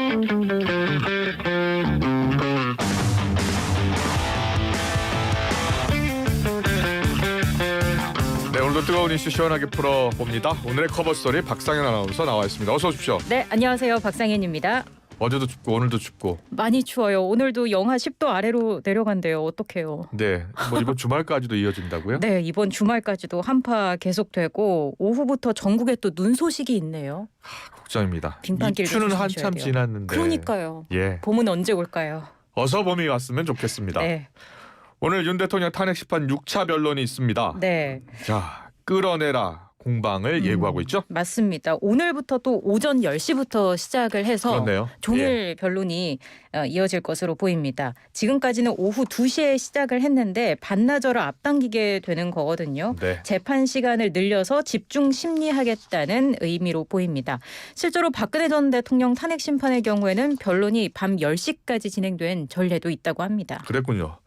네, 오늘도 뜨거운 이슈 시원하게 풀어봅니다. 오늘의 커버스토리 박상현 아나운서 나와 있습니다. 어서 오십시오. 네, 안녕하세요. 박상현입니다. 어제도 춥고 오늘도 춥고. 많이 추워요. 오늘도 영하 10도 아래로 내려간대요. 어떡해요. 네, 뭐 이번 주말까지도 이어진다고요? 네, 이번 주말까지도 한파 계속되고 오후부터 전국에 또 눈 소식이 있네요. 걱정입니다. 빙판길도 입추는 조심하셔야 한참 돼요. 지났는데. 그러니까요. 예, 봄은 언제 올까요? 어서 봄이 왔으면 좋겠습니다. 네. 오늘 윤 대통령 탄핵 심판 6차 변론이 있습니다. 네. 자, 끌어내라 공방을 예고하고 있죠? 맞습니다. 오늘부터 또 오전 10시부터 시작을 해서 그렇네요. 종일 변론이 이어질 것으로 보입니다. 지금까지는 오후 2시에 시작을 했는데 반나절을 앞당기게 되는 거거든요. 네. 재판 시간을 늘려서 집중 심리하겠다는 의미로 보입니다. 실제로 박근혜 전 대통령 탄핵 심판의 경우에는 변론이 밤 10시까지 진행된 전례도 있다고 합니다. 그랬군요.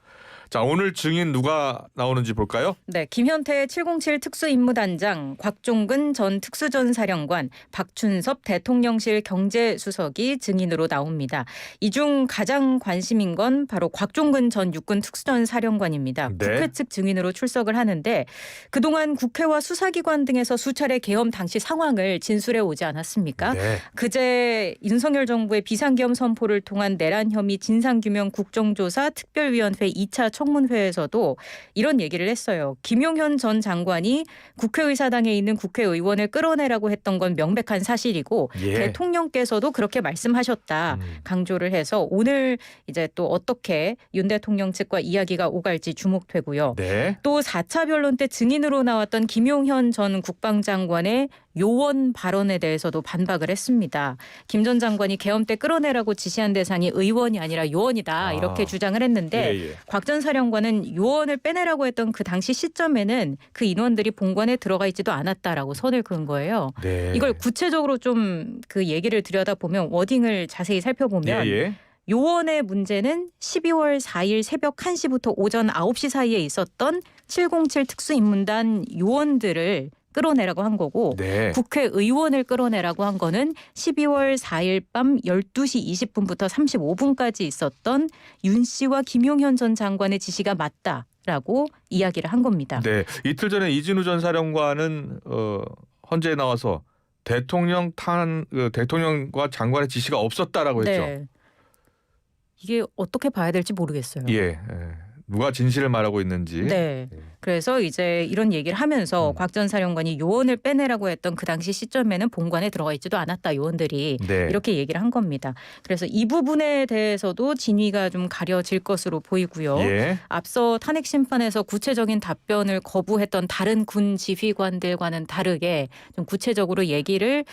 자, 오늘 증인 누가 나오는지 볼까요? 네, 김현태 707 특수임무단장, 곽종근 전 특수전사령관, 박춘섭 대통령실 경제수석이 증인으로 나옵니다. 이 중 가장 관심인 건 바로 곽종근 전 육군 특수전사령관입니다. 네. 국회 측 증인으로 출석을 하는데 그동안 국회와 수사기관 등에서 수차례 계엄 당시 상황을 진술해 오지 않았습니까? 네. 그제 윤석열 정부의 비상계엄 선포를 통한 내란 혐의 진상규명 국정조사 특별위원회 2차 청문회에서도 이런 얘기를 했어요. 김용현 전 장관이 국회의사당에 있는 국회의원을 끌어내라고 했던 건 명백한 사실이고 예. 대통령께서도 그렇게 말씀하셨다 강조를 해서 오늘 이제 또 어떻게 윤 대통령 측과 이야기가 오갈지 주목되고요. 네. 또 4차 변론 때 증인으로 나왔던 김용현 전 국방장관의 요원 발언에 대해서도 반박을 했습니다. 김 전 장관이 계엄 때 끌어내라고 지시한 대상이 의원이 아니라 요원이다 이렇게 주장을 했는데 예, 예. 곽 전 사령관은 요원을 빼내라고 했던 그 당시 시점에는 그 인원들이 본관에 들어가 있지도 않았다라고 선을 그은 거예요. 네. 이걸 구체적으로 좀 그 얘기를 들여다보면 워딩을 자세히 살펴보면 예, 예. 요원의 문제는 12월 4일 새벽 1시부터 오전 9시 사이에 있었던 707 특수인문단 요원들을 끌어내라고 한 거고 네. 국회의원을 끌어내라고 한 거는 12월 4일 밤 12시 20분부터 35분까지 있었던 윤 씨와 김용현 전 장관의 지시가 맞다라고 이야기를 한 겁니다. 네. 이틀 전에 이진우 전 사령관은 헌재에 나와서 대통령과 장관의 지시가 없었다라고 했죠. 네. 이게 어떻게 봐야 될지 모르겠어요. 예. 예. 누가 진실을 말하고 있는지. 네. 그래서 이제 이런 얘기를 하면서 곽 전 사령관이 요원을 빼내라고 했던 그 당시 시점에는 본관에 들어가 있지도 않았다 요원들이 네. 이렇게 얘기를 한 겁니다. 그래서 이 부분에 대해서도 진위가 좀 가려질 것으로 보이고요. 예. 앞서 탄핵 심판에서 구체적인 답변을 거부했던 다른 군 지휘관들과는 다르게 좀 구체적으로 얘기를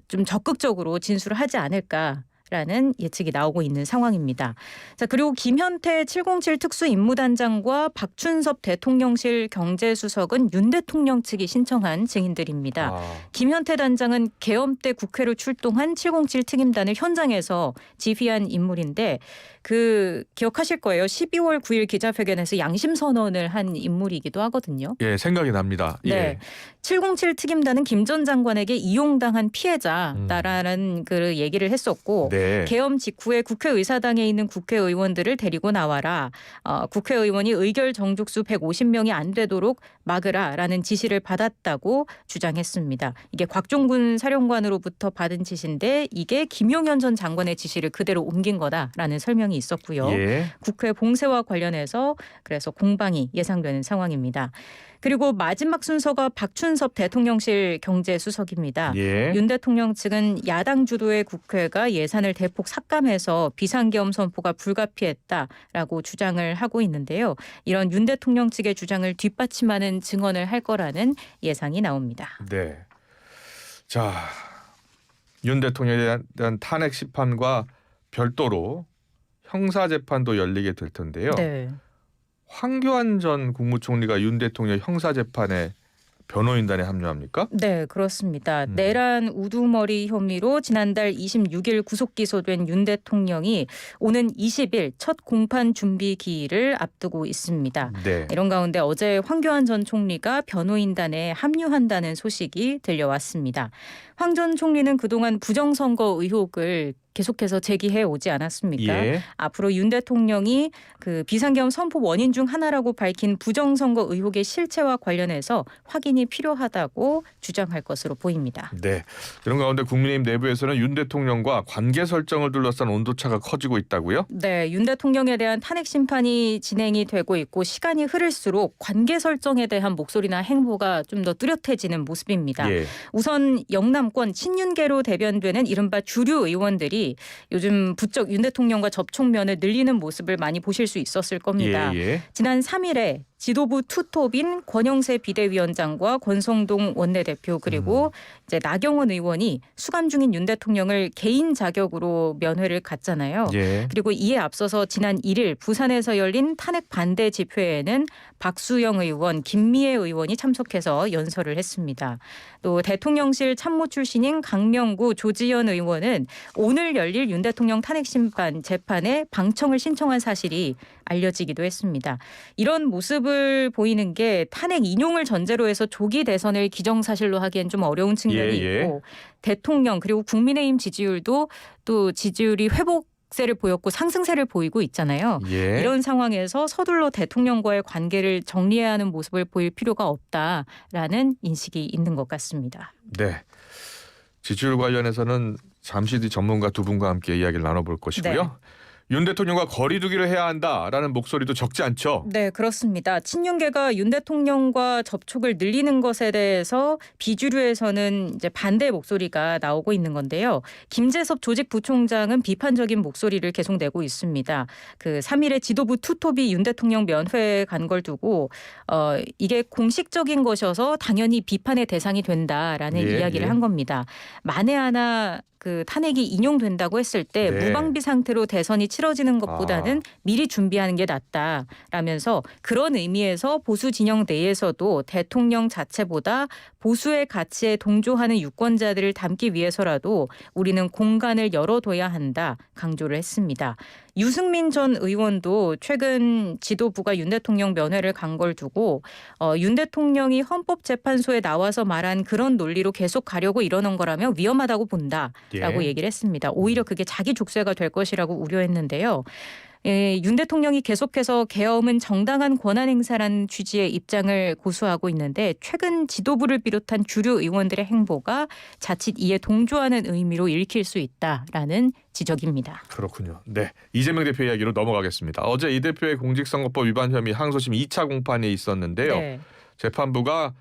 좀 적극적으로 진술을 하지 않을까. 라는 예측이 나오고 있는 상황입니다. 자, 그리고 김현태 707 특수임무단장과 박춘섭 대통령실 경제수석은 윤 대통령 측이 신청한 증인들입니다. 김현태 단장은 계엄 때 국회로 출동한 707 특임단을 현장에서 지휘한 인물인데 그 기억하실 거예요. 12월 9일 기자회견에서 양심 선언을 한 인물이기도 하거든요. 예, 생각이 납니다. 네. 예. 707 특임단은 김 전 장관에게 이용당한 피해자다라는 그 얘기를 했었고 네. 계엄 직후에 국회의사당에 있는 국회의원들을 데리고 나와라. 국회의원이 의결 정족수 150명이 안 되도록 막으라라는 지시를 받았다고 주장했습니다. 이게 곽종근 사령관으로부터 받은 지시인데 이게 김용현 전 장관의 지시를 그대로 옮긴 거다라는 설명이 있었고요. 예. 국회 봉쇄와 관련해서 그래서 공방이 예상되는 상황입니다. 그리고 마지막 순서가 박춘섭 대통령실 경제수석입니다. 예. 윤 대통령 측은 야당 주도의 국회가 예산을 대폭 삭감해서 비상계엄 선포가 불가피했다라고 주장을 하고 있는데요. 이런 윤 대통령 측의 주장을 뒷받침하는 증언을 할 거라는 예상이 나옵니다. 네. 자, 윤 대통령에 대한 탄핵 심판과 별도로 형사 재판도 열리게 될 텐데요. 네. 황교안 전 국무총리가 윤 대통령 형사 재판에 변호인단에 합류합니까? 네, 그렇습니다. 내란 우두머리 혐의로 지난달 26일 구속 기소된 윤 대통령이 오는 20일 첫 공판 준비 기일을 앞두고 있습니다. 네. 이런 가운데 어제 황교안 전 총리가 변호인단에 합류한다는 소식이 들려왔습니다. 황 전 총리는 그동안 부정선거 의혹을 계속해서 제기해 오지 않았습니까? 예. 앞으로 윤 대통령이 그 비상계엄 선포 원인 중 하나라고 밝힌 부정선거 의혹의 실체와 관련해서 확인이 필요하다고 주장할 것으로 보입니다. 네. 이런 가운데 국민의힘 내부에서는 윤 대통령과 관계 설정을 둘러싼 온도차가 커지고 있다고요? 네, 윤 대통령에 대한 탄핵 심판이 진행이 되고 있고 시간이 흐를수록 관계 설정에 대한 목소리나 행보가 좀 더 뚜렷해지는 모습입니다. 예. 우선 영남권 친윤계로 대변되는 이른바 주류 의원들이 요즘 부쩍 윤 대통령과 접촉면을 늘리는 모습을 많이 보실 수 있었을 겁니다. 예. 지난 3일에 지도부 투톱인 권영세 비대위원장과 권성동 원내대표 그리고 이제 나경원 의원이 수감 중인 윤 대통령을 개인 자격으로 면회를 갔잖아요. 예. 그리고 이에 앞서서 지난 1일 부산에서 열린 탄핵 반대 집회에는 박수영 의원, 김미애 의원이 참석해서 연설을 했습니다. 또 대통령실 참모 출신인 강명구 조지현 의원은 오늘 열릴 윤 대통령 탄핵 심판 재판에 방청을 신청한 사실이 알려지기도 했습니다. 이런 모습을 보이는 게 탄핵 인용을 전제로 해서 조기 대선을 기정사실로 하기엔 좀 어려운 측면이 있고 대통령 그리고 국민의힘 지지율도 또 지지율이 회복세를 보였고 상승세를 보이고 있잖아요. 예. 이런 상황에서 서둘러 대통령과의 관계를 정리해야 하는 모습을 보일 필요가 없다라는 인식이 있는 것 같습니다. 네. 지지율 관련해서는 잠시 뒤 전문가 두 분과 함께 이야기를 나눠볼 것이고요. 네. 윤 대통령과 거리 두기를 해야 한다라는 목소리도 적지 않죠. 네, 그렇습니다. 친윤계가 윤 대통령과 접촉을 늘리는 것에 대해서 비주류에서는 이제 반대 목소리가 나오고 있는 건데요. 김재섭 조직부총장은 비판적인 목소리를 계속 내고 있습니다. 그 3일에 지도부 투톱이 윤 대통령 면회에 간 걸 두고 이게 공식적인 것이어서 당연히 비판의 대상이 된다라는 이야기를 한 겁니다. 만에 하나 그 탄핵이 인용된다고 했을 때 네. 무방비 상태로 대선이 치러지는 것보다는 미리 준비하는 게 낫다라면서 그런 의미에서 보수 진영 내에서도 대통령 자체보다 보수의 가치에 동조하는 유권자들을 담기 위해서라도 우리는 공간을 열어둬야 한다 강조를 했습니다. 유승민 전 의원도 최근 지도부가 윤 대통령 면회를 간 걸 두고 윤 대통령이 헌법재판소에 나와서 말한 그런 논리로 계속 가려고 이러는 거라면 위험하다고 본다라고 얘기를 했습니다. 오히려 그게 자기 족쇄가 될 것이라고 우려했는데요. 윤 대통령이 계속해서 계엄은 정당한 권한 행사라는 취지의 입장을 고수하고 있는데 최근 지도부를 비롯한 주류 의원들의 행보가 자칫 이에 동조하는 의미로 읽힐 수 있다라는 지적입니다. 그렇군요. 네, 이재명 대표 이야기로 넘어가겠습니다. 어제 이 대표의 공직선거법 위반 혐의 항소심 2차 공판이 있었는데요. 네. 재판부가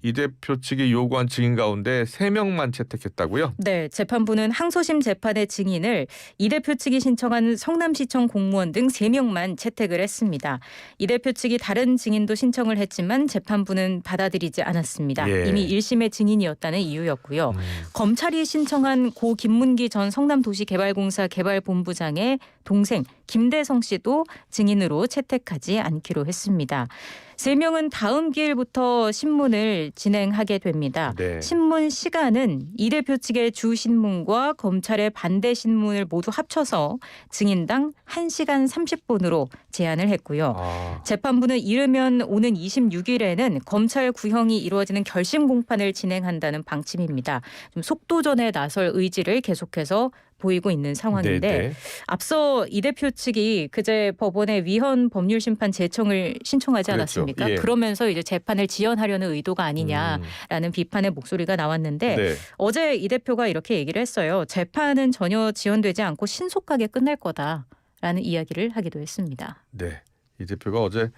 이 대표 측이 요구한 증인 가운데 3명만 채택했다고요? 네, 재판부는 항소심 재판의 증인을 이 대표 측이 신청한 성남시청 공무원 등 3명만 채택을 했습니다. 이 대표 측이 다른 증인도 신청을 했지만 재판부는 받아들이지 않았습니다. 예. 이미 1심의 증인이었다는 이유였고요. 검찰이 신청한 고 김문기 전 성남도시개발공사 개발본부장의 동생 김대성 씨도 증인으로 채택하지 않기로 했습니다. 3명은 다음 기일부터 신문을 진행하게 됩니다. 네. 신문 시간은 이 대표 측의 주 신문과 검찰의 반대 신문을 모두 합쳐서 증인당 1시간 30분으로 제한을 했고요. 재판부는 이르면 오는 26일에는 검찰 구형이 이루어지는 결심 공판을 진행한다는 방침입니다. 좀 속도전에 나설 의지를 계속해서 보이고 있는 상황인데 네네. 앞서 이 대표 측이 그제 법원에 위헌 법률 심판 제청을 신청하지 그랬죠. 않았습니까? 예. 그러면서 이제 재판을 지연하려는 의도가 아니냐라는 비판의 목소리가 나왔는데 네. 어제 이 대표가 이렇게 얘기를 했어요. 재판은 전혀 지연되지 않고 신속하게 끝날 거다라는 이야기를 하기도 했습니다. 네. 이 대표가 어제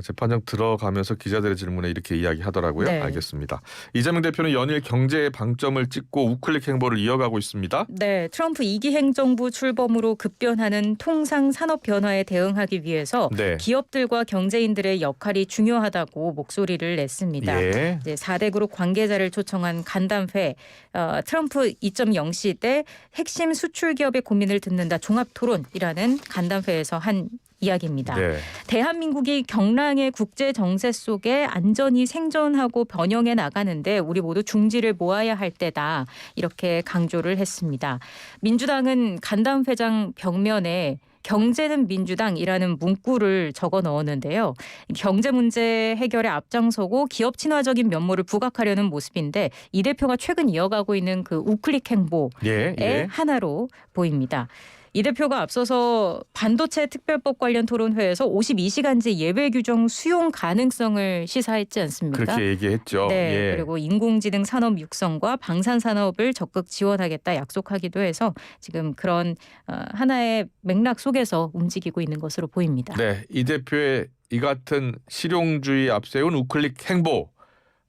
재판장 들어가면서 기자들의 질문에 이렇게 이야기하더라고요. 네. 알겠습니다. 이재명 대표는 연일 경제에 방점을 찍고 우클릭 행보를 이어가고 있습니다. 네, 트럼프 2기 행정부 출범으로 급변하는 통상 산업 변화에 대응하기 위해서 네. 기업들과 경제인들의 역할이 중요하다고 목소리를 냈습니다. 예. 이제 4대 그룹 관계자를 초청한 간담회 트럼프 2.0 시대 핵심 수출 기업의 고민을 듣는다 종합 토론이라는 간담회에서 한 이야기입니다. 네. 대한민국이 경랑의 국제 정세 속에 안전히 생존하고 변형해 나가는데 우리 모두 중지를 모아야 할 때다. 이렇게 강조를 했습니다. 민주당은 간담회장 벽면에 경제는 민주당이라는 문구를 적어 넣었는데요. 경제 문제 해결에 앞장서고 기업 친화적인 면모를 부각하려는 모습인데 이 대표가 최근 이어가고 있는 그 우클릭 행보의 하나로 보입니다. 이 대표가 앞서서 반도체 특별법 관련 토론회에서 52시간제 예외 규정 수용 가능성을 시사했지 않습니까? 그렇게 얘기했죠. 네. 그리고 인공지능 산업 육성과 방산 산업을 적극 지원하겠다 약속하기도 해서 지금 그런 하나의 맥락 속에서 움직이고 있는 것으로 보입니다. 네, 이 대표의 이 같은 실용주의 앞세운 우클릭 행보.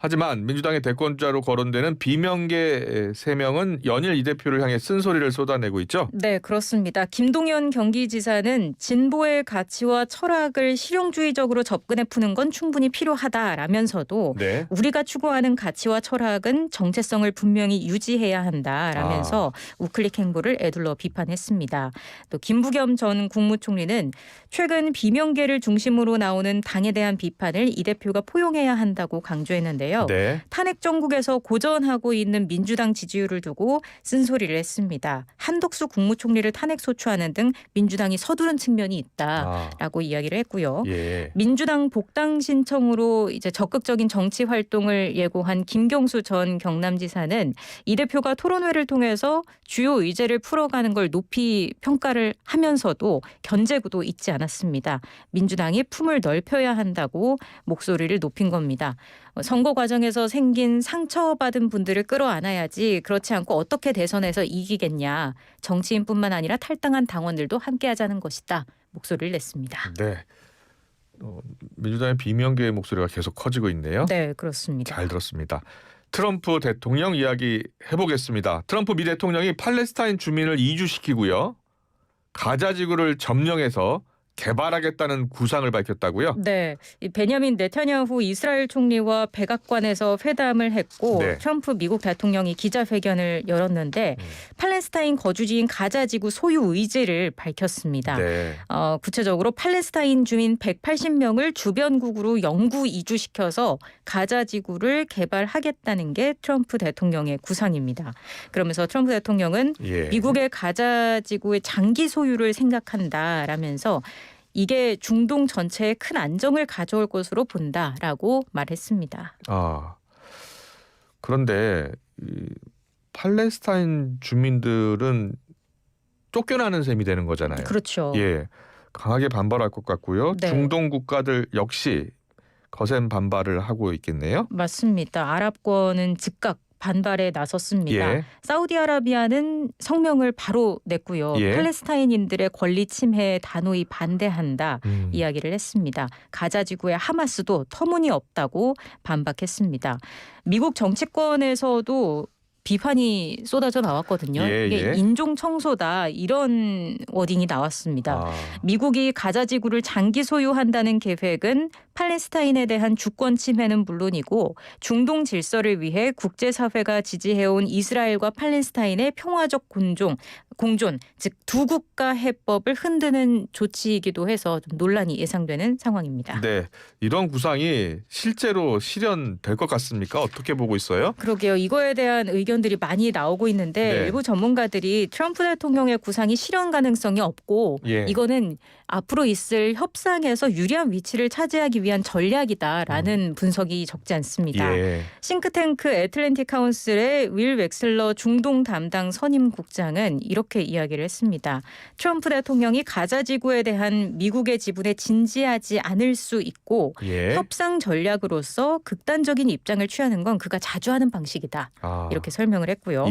하지만 민주당의 대권자로 거론되는 비명계 3명은 연일 이 대표를 향해 쓴소리를 쏟아내고 있죠. 네, 그렇습니다. 김동연 경기지사는 진보의 가치와 철학을 실용주의적으로 접근해 푸는 건 충분히 필요하다라면서도 우리가 추구하는 가치와 철학은 정체성을 분명히 유지해야 한다라면서 우클릭 행보를 애둘러 비판했습니다. 또 김부겸 전 국무총리는 최근 비명계를 중심으로 나오는 당에 대한 비판을 이 대표가 포용해야 한다고 강조했는데요. 탄핵 정국에서 고전하고 있는 민주당 지지율을 두고 쓴소리를 했습니다. 한덕수 국무총리를 탄핵 소추하는 등 민주당이 서두른 측면이 있다라고 이야기를 했고요. 민주당 복당 신청으로 이제 적극적인 정치 활동을 예고한 김경수 전 경남지사는 이 대표가 토론회를 통해서 주요 의제를 풀어가는 걸 높이 평가를 하면서도 견제구도 잊지 않았습니다. 민주당이 품을 넓혀야 한다고 목소리를 높인 겁니다. 선거 과정에서 생긴 상처받은 분들을 끌어안아야지 그렇지 않고 어떻게 대선에서 이기겠냐. 정치인뿐만 아니라 탈당한 당원들도 함께하자는 것이다. 목소리를 냈습니다. 네, 민주당의 비명계의 목소리가 계속 커지고 있네요. 네, 그렇습니다. 잘 들었습니다. 트럼프 대통령 이야기 해보겠습니다. 트럼프 미 대통령이 팔레스타인 주민을 이주시키고요. 가자 지구를 점령해서 개발하겠다는 구상을 밝혔다고요? 네, 이 베냐민 네타냐후 이스라엘 총리와 백악관에서 회담을 했고 트럼프 미국 대통령이 기자회견을 열었는데 팔레스타인 거주지인 가자지구 소유 의지를 밝혔습니다. 구체적으로 팔레스타인 주민 180명을 주변국으로 영구 이주시켜서 가자지구를 개발하겠다는 게 트럼프 대통령의 구상입니다. 그러면서 트럼프 대통령은 미국의 가자지구의 장기 소유를 생각한다라면서 이게 중동 전체에 큰 안정을 가져올 것으로 본다라고 말했습니다. 그런데 이 팔레스타인 주민들은 쫓겨나는 셈이 되는 거잖아요. 그렇죠. 강하게 반발할 것 같고요. 중동 국가들 역시 거센 반발을 하고 있겠네요. 맞습니다. 아랍권은 즉각 반발에 나섰습니다. 사우디아라비아는 성명을 바로 냈고요. 팔레스타인인들의 권리 침해에 단호히 반대한다 이야기를 했습니다. 가자지구의 하마스도 터무니없다고 반박했습니다. 미국 정치권에서도 비판이 쏟아져 나왔거든요. 이게 인종 청소다 이런 워딩이 나왔습니다. 미국이 가자지구를 장기 소유한다는 계획은 팔레스타인에 대한 주권 침해는 물론이고 중동 질서를 위해 국제사회가 지지해온 이스라엘과 팔레스타인의 평화적 공존, 즉 두 국가 해법을 흔드는 조치이기도 해서 좀 논란이 예상되는 상황입니다. 네, 이런 구상이 실제로 실현될 것 같습니까? 어떻게 보고 있어요? 그러게요. 이거에 대한 의견들이 많이 나오고 있는데 일부 전문가들이 트럼프 대통령의 구상이 실현 가능성이 없고 이거는 앞으로 있을 협상에서 유리한 위치를 차지하기 위한 전략이다라는 분석이 적지 않습니다. 싱크탱크 애틀랜틱 카운슬의 윌 웩슬러 중동 담당 선임 국장은 이렇게 이야기를 했습니다. 트럼프 대통령이 가자지구에 대한 미국의 지분에 진지하지 않을 수 있고 협상 전략으로서 극단적인 입장을 취하는 건 그가 자주 하는 방식이다. 이렇게 설명을 했고요.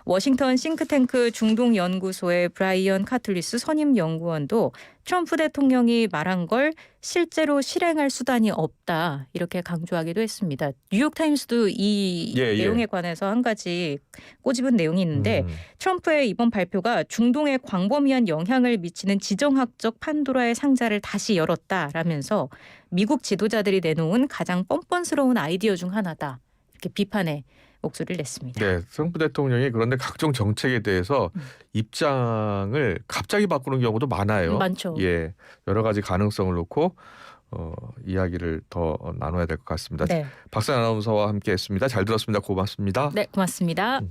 워싱턴 싱크탱크 중동연구소의 브라이언 카툴리스 선임 연구원도 트럼프 대통령이 말한 걸 실제로 실행할 수단이 없다 이렇게 강조하기도 했습니다. 뉴욕타임스도 이 내용에 관해서 한 가지 꼬집은 내용이 있는데 트럼프의 이번 발표가 중동에 광범위한 영향을 미치는 지정학적 판도라의 상자를 다시 열었다라면서 미국 지도자들이 내놓은 가장 뻔뻔스러운 아이디어 중 하나다 이렇게 비판의 목소리를 냈습니다. 네, 트럼프 대통령이 그런데 각종 정책에 대해서 입장을 갑자기 바꾸는 경우도 많아요. 많죠. 여러 가지 가능성을 놓고 이야기를 더 나눠야 될 것 같습니다. 박상현 아나운서와 함께했습니다. 잘 들었습니다. 고맙습니다. 네, 고맙습니다.